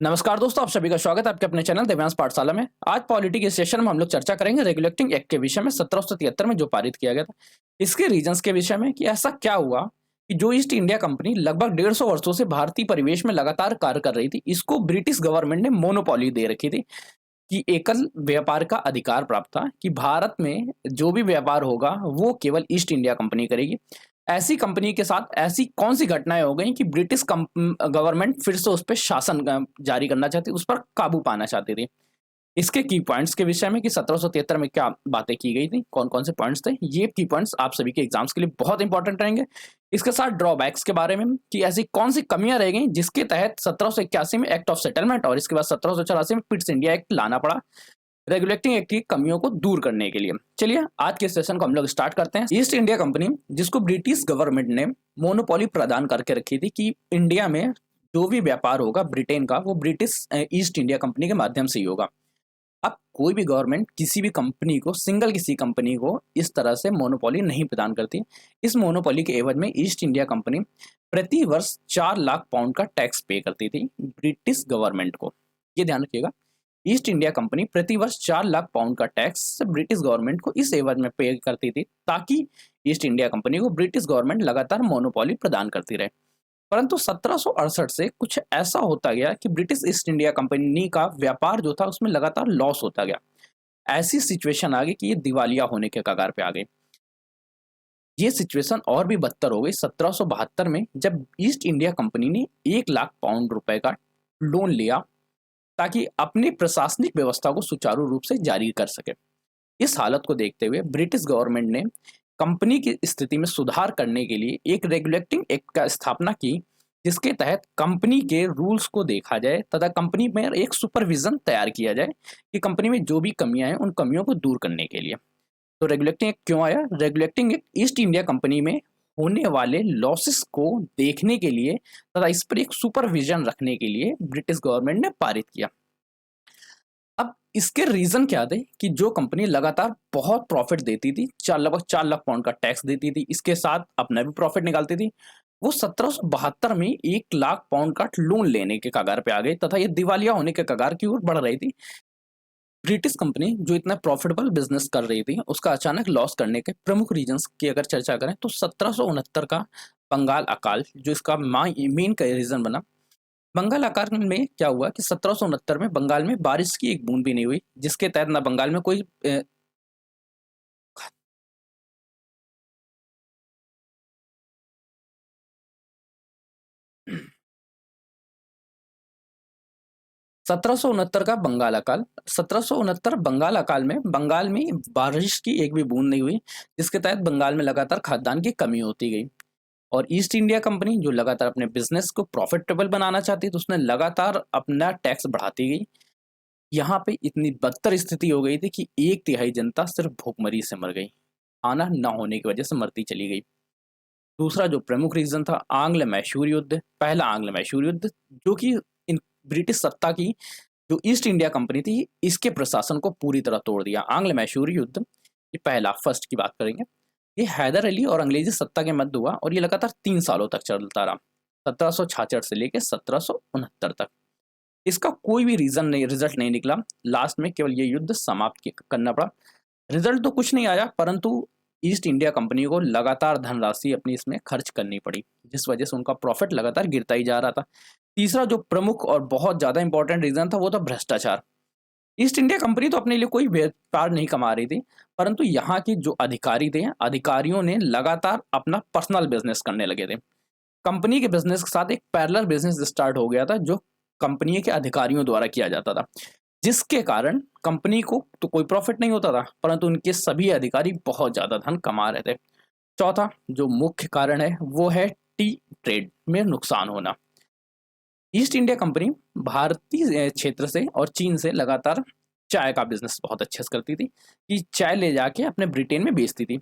नमस्कार दोस्तों, आप सभी का स्वागत है आपके अपने चैनल दिव्यांश पाठशाला में। आज पॉलिटी के सेशन में हम लोग चर्चा करेंगे रेगुलेटिंग एक्ट के विषय में 1773 में जो पारित किया गया था। इसके रीजंस के विषय में कि ऐसा क्या हुआ कि जो ईस्ट इंडिया कंपनी लगभग 150 वर्षों से भारतीय परिवेश में लगातार कार्य कर रही थी, इसको ब्रिटिश गवर्नमेंट ने मोनोपोली दे रखी थी कि एकल व्यापार का अधिकार प्राप्त था कि भारत में जो भी व्यापार होगा वो केवल ईस्ट इंडिया कंपनी करेगी। ऐसी कंपनी के साथ ऐसी कौन सी घटनाएं हो गई कि ब्रिटिश गवर्नमेंट फिर से उस पर शासन जारी करना चाहती, उस पर काबू पाना चाहती थी। इसके की पॉइंट्स के विषय में कि 1773 में क्या बातें की गई थी, कौन कौन से पॉइंट्स थे, ये की पॉइंट्स आप सभी के एग्जाम्स के लिए बहुत इंपॉर्टेंट रहेंगे। इसके साथ ड्रॉबैक्स के बारे में कि ऐसी कौन सी कमियां रह गई जिसके तहत 1781 में एक्ट ऑफ सेटलमेंट और इसके बाद 1784 में पिट्स इंडिया एक्ट लाना पड़ा रेगुलेटिंग एक्ट की कमियों को दूर करने के लिए। चलिए आज के सेशन को हम लोग स्टार्ट करते हैं। ईस्ट इंडिया कंपनी, जिसको ब्रिटिश गवर्नमेंट ने मोनोपोली प्रदान करके रखी थी कि इंडिया में जो भी व्यापार होगा ब्रिटेन का, वो ब्रिटिश ईस्ट इंडिया कंपनी के माध्यम से ही होगा। अब कोई भी गवर्नमेंट किसी भी कंपनी को, सिंगल किसी कंपनी को इस तरह से मोनोपोली नहीं प्रदान करती। इस मोनोपोली के एवज में ईस्ट इंडिया कंपनी प्रति वर्ष 4 लाख पाउंड का टैक्स पे करती थी ब्रिटिश गवर्नमेंट को। ये ध्यान रखिएगा, ईस्ट इंडिया कंपनी प्रति वर्ष 4 लाख पाउंड का टैक्स ब्रिटिश गवर्नमेंट को इस एवज में पे करती थी ताकि ईस्ट इंडिया कंपनी को ब्रिटिश गवर्नमेंट लगातार मोनोपोली प्रदान करती रहे। परंतु 1768 से कुछ ऐसा होता गया कि ब्रिटिश ईस्ट इंडिया कंपनी का व्यापार जो था उसमें लगातार लॉस होता गया। ऐसी सिचुएशन आ गई कि ये दिवालिया होने के कगार पे आ गई। ये सिचुएशन और भी बदतर हो गई 1772 में, जब ईस्ट इंडिया कंपनी ने 1 लाख पाउंड रुपए का लोन लिया ताकि अपनी प्रशासनिक व्यवस्था को सुचारू रूप से जारी कर सके। इस हालत को देखते हुए ब्रिटिश गवर्नमेंट ने कंपनी की स्थिति में सुधार करने के लिए एक रेगुलेटिंग एक्ट का स्थापना की, जिसके तहत कंपनी के रूल्स को देखा जाए तथा कंपनी में एक सुपरविजन तैयार किया जाए कि कंपनी में जो भी कमियां हैं उन कमियों को दूर करने के लिए। तो रेगुलेटिंग एक्ट क्यों आया? Regulating act east India company में होने वाले लॉसेस को देखने के लिए तथा इस पर एक सुपरविजन रखने के लिए ब्रिटिश गवर्नमेंट ने पारित किया। अब इसके रीजन क्या थे कि जो कंपनी लगातार बहुत प्रॉफिट देती थी, लगभग 4 लाख पाउंड का टैक्स देती थी, इसके साथ अपना भी प्रॉफिट निकालती थी, वो 1772 में 1 लाख पाउंड का लोन लेने के कगार पे आ गई तथा ये दिवालिया होने के कगार की ओर बढ़ रही थी। ब्रिटिश कंपनी जो इतना प्रॉफिटेबल बिजनेस कर रही थी, उसका अचानक लॉस करने के प्रमुख रीजंस की अगर चर्चा करें तो 1769 का बंगाल अकाल जो इसका मेन रीजन बना। बंगाल अकाल में क्या हुआ कि 1769 में बंगाल में बारिश की एक बूंद भी नहीं हुई, जिसके तहत ना बंगाल में कोई 1769 का बंगाल अकाल, 1769 बंगाल अकाल में बंगाल में बारिश की एक भी बूंद नहीं हुई, जिसके तहत बंगाल में लगातार खाद्यान्न की कमी होती गई। और ईस्ट इंडिया कंपनी जो लगातार अपने बिजनेस को प्रॉफिटेबल बनाना चाहती तो उसने लगातार अपना टैक्स बढ़ाती गई। यहाँ पे इतनी बदतर स्थिति हो गई थी कि 1/3 जनता सिर्फ भूखमरी से मर गई, खाना न होने की वजह से मरती चली गई। दूसरा जो प्रमुख रीजन था आंग्ल मैसूर युद्ध, पहला आंग्ल मैसूर युद्ध, जो कि इन ब्रिटिश सत्ता की जो ईस्ट इंडिया कंपनी थी इसके प्रशासन को पूरी तरह तोड़ दिया। आंग्ल मैसूर युद्ध, ये पहला फर्स्ट की बात करेंगे, ये हैदर अली और अंग्रेजी सत्ता के मध्य हुआ और ये लगातार 3 सालों तक चलता रहा, 1766 से लेकर 1769 तक। इसका कोई भी रीजन नहीं, रिजल्ट नहीं निकला। लास्ट में केवल ये युद्ध समाप्त करना पड़ा। रिजल्ट तो कुछ नहीं आया, परंतु ईस्ट इंडिया कंपनी को लगातार धनराशि अपनी इसमें खर्च करनी पड़ी, जिस वजह से उनका प्रॉफिट लगातार गिरता ही जा रहा था। तीसरा जो प्रमुख और बहुत ज्यादा इंपॉर्टेंट रीजन था वो था भ्रष्टाचार। ईस्ट इंडिया कंपनी तो अपने लिए कोई व्यापार नहीं कमा रही थी, परंतु यहाँ के जो अधिकारी थे, अधिकारियों ने लगातार अपना पर्सनल बिजनेस करने लगे थे। कंपनी के बिजनेस के साथ एक पैरेलल बिजनेस स्टार्ट हो गया था जो कंपनी के अधिकारियों द्वारा किया जाता था, जिसके कारण कंपनी को तो कोई प्रॉफिट नहीं होता था, परंतु उनके सभी अधिकारी बहुत ज्यादा धन कमा रहे थे। चौथा जो मुख्य कारण है वो है टी ट्रेड में नुकसान होना। ईस्ट इंडिया कंपनी भारतीय क्षेत्र से और चीन से लगातार चाय का बिजनेस बहुत अच्छे से करती थी कि चाय ले जाके अपने ब्रिटेन में बेचती थी,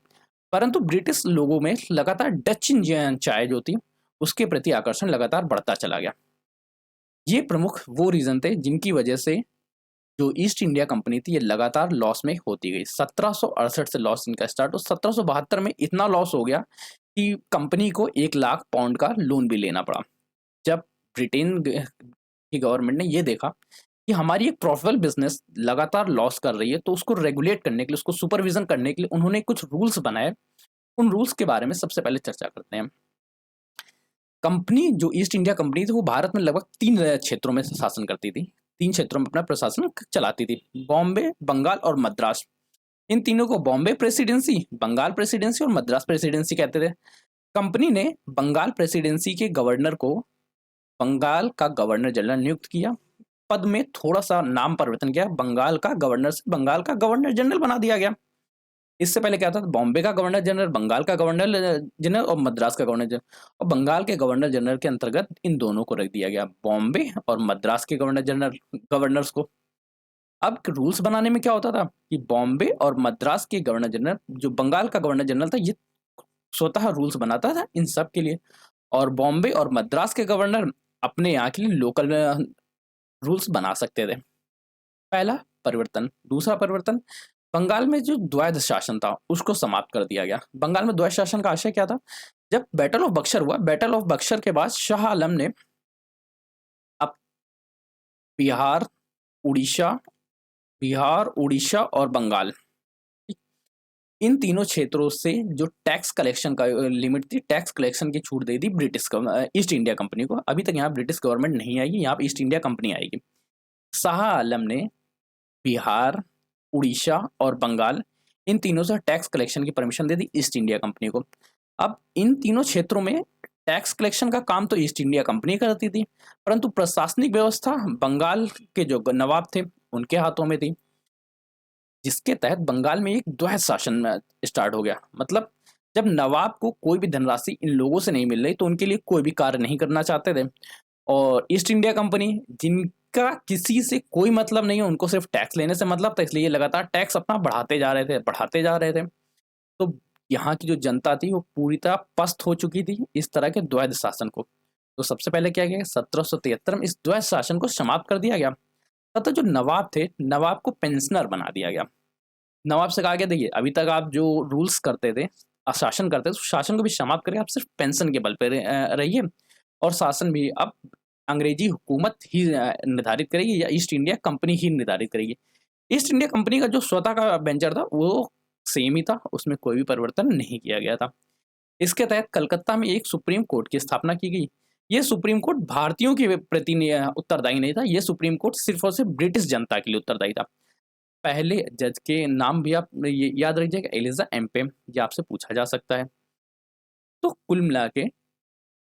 परंतु ब्रिटिश लोगों में लगातार डच इंडियन चाय जो थी उसके प्रति आकर्षण लगातार बढ़ता चला गया। ये प्रमुख वो रीजन थे जिनकी वजह से जो ईस्ट इंडिया कंपनी थी ये लगातार लॉस में होती गई। 1768 से लॉस इनका स्टार्ट हो, 1772 में इतना लॉस हो गया कि कंपनी को 1 लाख पाउंड का लोन भी लेना पड़ा। जब ब्रिटेन की गवर्नमेंट ने ये देखा कि हमारी एक प्रॉफिटेबल बिजनेस लगातार लॉस कर रही है, तो उसको रेगुलेट करने के लिए, उसको सुपरविजन करने के लिए उन्होंने कुछ रूल्स बनाए। उन रूल्स के बारे में सबसे पहले चर्चा करते हैं। कंपनी जो ईस्ट इंडिया कंपनी थी वो भारत में लगभग 3 क्षेत्रों में शासन करती थी। 3 क्षेत्रों में अपना प्रशासन चलाती थी, बॉम्बे, बंगाल और मद्रास। इन तीनों को बॉम्बे प्रेसिडेंसी, बंगाल प्रेसिडेंसी और मद्रास प्रेसिडेंसी कहते थे। कंपनी ने बंगाल प्रेसिडेंसी के गवर्नर को बंगाल का गवर्नर जनरल नियुक्त किया। पद में थोड़ा-सा नाम परिवर्तन किया, बंगाल का गवर्नर से बंगाल का गवर्नर जनरल बना दिया गया। इससे पहले क्या था, बॉम्बे का गवर्नर जनरल, बंगाल का गवर्नर जनरल और मद्रास का गवर्नर जनरल। और बंगाल के गवर्नर जनरल के अंतर्गत इन दोनों को रख दिया गया, बॉम्बे और मद्रास के गवर्नर जनरल गवर्नर्स को। अब रूल्स बनाने में क्या होता था कि बॉम्बे और मद्रास के गवर्नर जनरल, जो बंगाल का गवर्नर जनरल था, ये स्वतः रूल्स बनाता था इन सब के लिए, और बॉम्बे और मद्रास के गवर्नर अपने यहाँ के लिए लोकल रूल्स बना सकते थे। पहला परिवर्तन। दूसरा परिवर्तन, बंगाल में जो द्वैध शासन था उसको समाप्त कर दिया गया। बंगाल में द्वैध शासन का आशय क्या था? जब बैटल ऑफ बक्सर हुआ, बैटल ऑफ बक्सर के बाद शाह आलम ने अब बिहार, उड़ीसा, उड़ीसा और बंगाल, इन तीनों क्षेत्रों से जो टैक्स कलेक्शन का लिमिट थी, टैक्स कलेक्शन की छूट दे दी ईस्ट इंडिया कंपनी को। अभी तक यहाँ ब्रिटिश गवर्नमेंट नहीं आएगी, यहाँ ईस्ट इंडिया कंपनी आएगी। शाह आलम ने बिहार, उड़ीसा और बंगाल, इन तीनों से टैक्स कलेक्शन की परमिशन दे दी ईस्ट इंडिया कंपनी को। अब इन तीनों क्षेत्रों में टैक्स कलेक्शन का काम तो ईस्ट इंडिया कंपनी करती थी, परंतु प्रशासनिक व्यवस्था बंगाल के जो नवाब थे उनके हाथों में थी, जिसके तहत बंगाल में एक द्वैध शासन स्टार्ट हो गया। मतलब जब नवाब को कोई भी धनराशि इन लोगों से नहीं मिल रही तो उनके लिए कोई भी कार्य नहीं करना चाहते थे, और ईस्ट इंडिया कंपनी, जिनका किसी से कोई मतलब नहीं है, उनको सिर्फ टैक्स लेने से मतलब था, इसलिए लगातार टैक्स अपना बढ़ाते जा रहे थे, बढ़ाते जा रहे थे। तो यहाँ की जो जनता थी वो पूरी तरह पस्त हो चुकी थी इस तरह के द्वैध शासन को। तो सबसे पहले क्या किया गया, 1773 में इस द्वैध शासन को समाप्त कर दिया गया तथा जो नवाब थे, नवाब को पेंशनर बना दिया गया। नवाब से कहा गया, देखिए अभी तक आप जो रूल्स करते थे, शासन करते थे, उस शासन को भी समाप्त करके आप सिर्फ पेंशन के बल पर रहिए, और शासन भी अब अंग्रेजी हुकूमत ही निर्धारित करेगी या ईस्ट इंडिया कंपनी ही निर्धारित करेगी। ईस्ट इंडिया कंपनी का जो स्वतः का वेंचर था वो सेम ही था, उसमें कोई भी परिवर्तन नहीं किया गया था। इसके तहत कलकत्ता में एक सुप्रीम कोर्ट की स्थापना की गई। ये सुप्रीम कोर्ट भारतीयों के प्रति उत्तरदायी नहीं था, ये सुप्रीम कोर्ट सिर्फ और सिर्फ ब्रिटिश जनता के लिए उत्तरदायी था। पहले जज के नाम भी आप ये याद रखिएगा, एलिजा एम्पेम, ये आपसे पूछा जा सकता है। तो कुल मिला के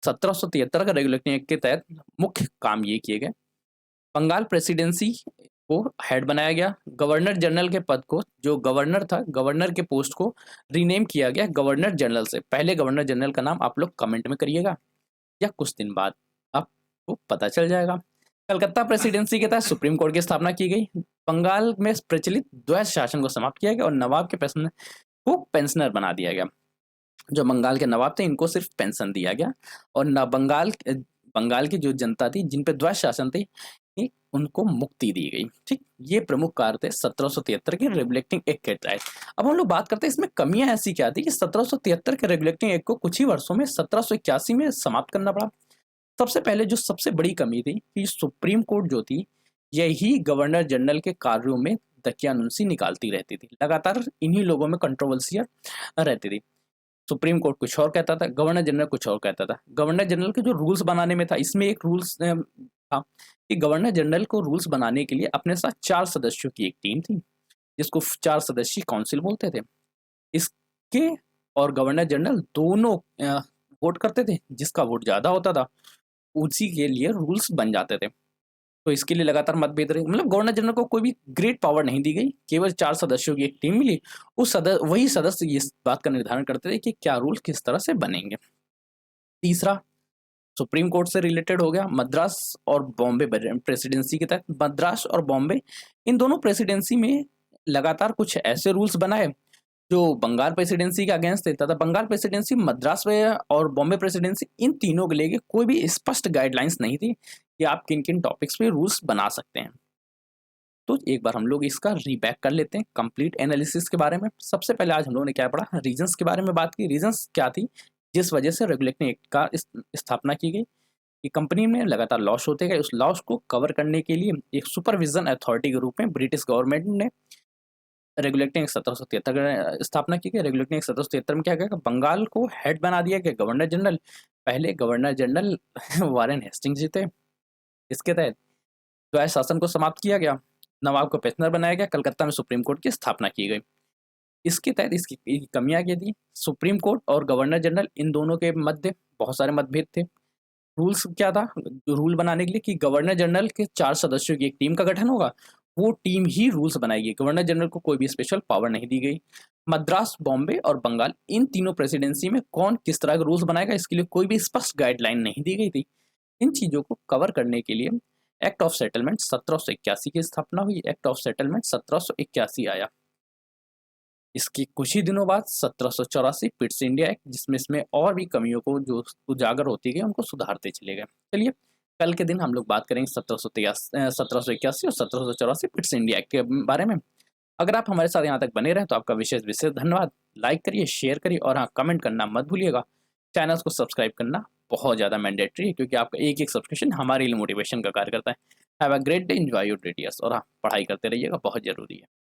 1773 का रेगुलेटिंग एक्ट के तहत मुख्य काम ये किए गए। बंगाल प्रेसिडेंसी को हेड बनाया गया। गवर्नर जनरल के पद को, जो गवर्नर था, गवर्नर के पोस्ट को रीनेम किया गया गवर्नर जनरल से। पहले गवर्नर जनरल का नाम आप लोग कमेंट में करिएगा या कुछ दिन बाद आपको पता चल जाएगा। कलकत्ता प्रेसिडेंसी के तहत सुप्रीम कोर्ट की स्थापना की गई। बंगाल में प्रचलित द्वैध शासन को समाप्त किया गया और नवाब के पेंशनर को पेंशनर बना दिया गया। जो बंगाल के नवाब थे इनको सिर्फ पेंशन दिया गया, और न बंगाल की जो जनता थी जिन पे द्वैध शासन थी उनको मुक्ति दी गई। ठीक, ये प्रमुख कार्य थे 1773 के रेगुलेटिंग एक्ट के तहत। अब हम लोग बात करते हैं इसमें कमियां ऐसी क्या थी कि 1773 के रेगुलेटिंग एक्ट को कुछ ही वर्षों में 1781 में समाप्त करना पड़ा। सबसे पहले जो सबसे बड़ी कमी थी कि सुप्रीम कोर्ट जो थी यही गवर्नर जनरल के कार्यों में दकियानुसी निकालती रहती थी। लगातार इन्हीं लोगों में कंट्रोवर्सियां रहती थी। सुप्रीम कोर्ट कुछ और कहता था, गवर्नर जनरल कुछ और कहता था। गवर्नर जनरल के जो रूल्स बनाने में था, इसमें एक रूल्स था कि गवर्नर जनरल को रूल्स बनाने के लिए अपने साथ 4 सदस्यों की एक टीम थी, जिसको 4 सदस्यीय काउंसिल बोलते थे। इसके और गवर्नर जनरल दोनों वोट करते थे, जिसका वोट ज्यादा होता था उसी के लिए रूल्स बन जाते थे। तो इसके लिए लगातार मतभेद रहे, मतलब गवर्नर जनरल को कोई भी ग्रेट पावर नहीं दी गई, केवल 4 सदस्यों की एक टीम मिली। वही सदस्य इस बात का निर्धारण करते थे कि क्या रूल किस तरह से बनेंगे। तीसरा सुप्रीम कोर्ट से रिलेटेड हो गया, मद्रास और बॉम्बे प्रेसिडेंसी के तहत। मद्रास और बॉम्बे, इन दोनों प्रेसिडेंसी में लगातार कुछ ऐसे रूल्स बनाए जो बंगाल प्रेसिडेंसी के अगेंस्ट थे, तथा बंगाल प्रेसिडेंसी, मद्रास में और बॉम्बे प्रेसिडेंसी, इन तीनों के लिए कोई भी स्पष्ट गाइडलाइंस नहीं थी कि आप किन किन टॉपिक्स पे रूल्स बना सकते हैं। तो एक बार हम लोग इसका रीबैक कर लेते हैं कंप्लीट एनालिसिस के बारे में। सबसे पहले आज हम लोगों ने क्या पढ़ा, रीजंस के बारे में बात की। रीजंस क्या थी जिस वजह से रेगुलेटिंग एक्ट का स्थापना की गई। कि कंपनी में लगातार लॉस होते गए, उस लॉस को कवर करने के लिए एक सुपरविजन अथॉरिटी के रूप में ब्रिटिश गवर्नमेंट ने रेगुलेटिंग एक्ट 1773 का स्थापना की गई। रेगुलेटिंग एक्ट 1773 में क्या गया, बंगाल को हेड बना दिया गया गवर्नर जनरल। पहले गवर्नर जनरल वारेन हेस्टिंग्स जी थे। इसके तहत द्वैध शासन को समाप्त किया गया, नवाब को पेशनर बनाया गया, कलकत्ता में सुप्रीम कोर्ट की स्थापना की गई। इसके तहत इसकी कमियां क्या थी, सुप्रीम कोर्ट और गवर्नर जनरल इन दोनों के मध्य बहुत सारे मतभेद थे। रूल्स क्या था, रूल बनाने के लिए कि गवर्नर जनरल के 4 सदस्यों की एक टीम का गठन होगा, वो टीम ही रूल्स बनाएगी, गवर्नर जनरल को कोई भी स्पेशल पावर नहीं दी गई। मद्रास, बॉम्बे और बंगाल, इन तीनों प्रेसिडेंसी में कौन किस तरह के रूल्स बनाएगा, इसके लिए कोई भी स्पष्ट गाइडलाइन नहीं दी गई थी। इन चीज़ों को कवर करने के लिए एक्ट ऑफ सेटलमेंट 1781 की स्थापना हुई। एक्ट ऑफ सेटलमेंट 1781 आया। इसके कुछ ही दिनों बाद 1784 पिट्स इंडिया एक्ट, जिसमें इसमें और भी कमियों को जो उजागर होती गई उनको सुधारते चले गए। चलिए कल के दिन हम लोग बात करेंगे 1781 और 1784 पिट्स इंडिया एक्ट के बारे में। अगर आप हमारे साथ यहाँ तक बने रहें तो आपका विशेष विशेष धन्यवाद। लाइक करिए, शेयर करिए और हाँ, कमेंट करना मत भूलिएगा। चैनल को सब्सक्राइब करना बहुत ज़्यादा मैंडेटरी है, क्योंकि आपका एक एक सब्सक्रिप्शन हमारे लिए मोटिवेशन का कार्य करता है। Have a great day, enjoy your डेटियर्स, और हाँ, पढ़ाई करते रहिएगा, बहुत ज़रूरी है।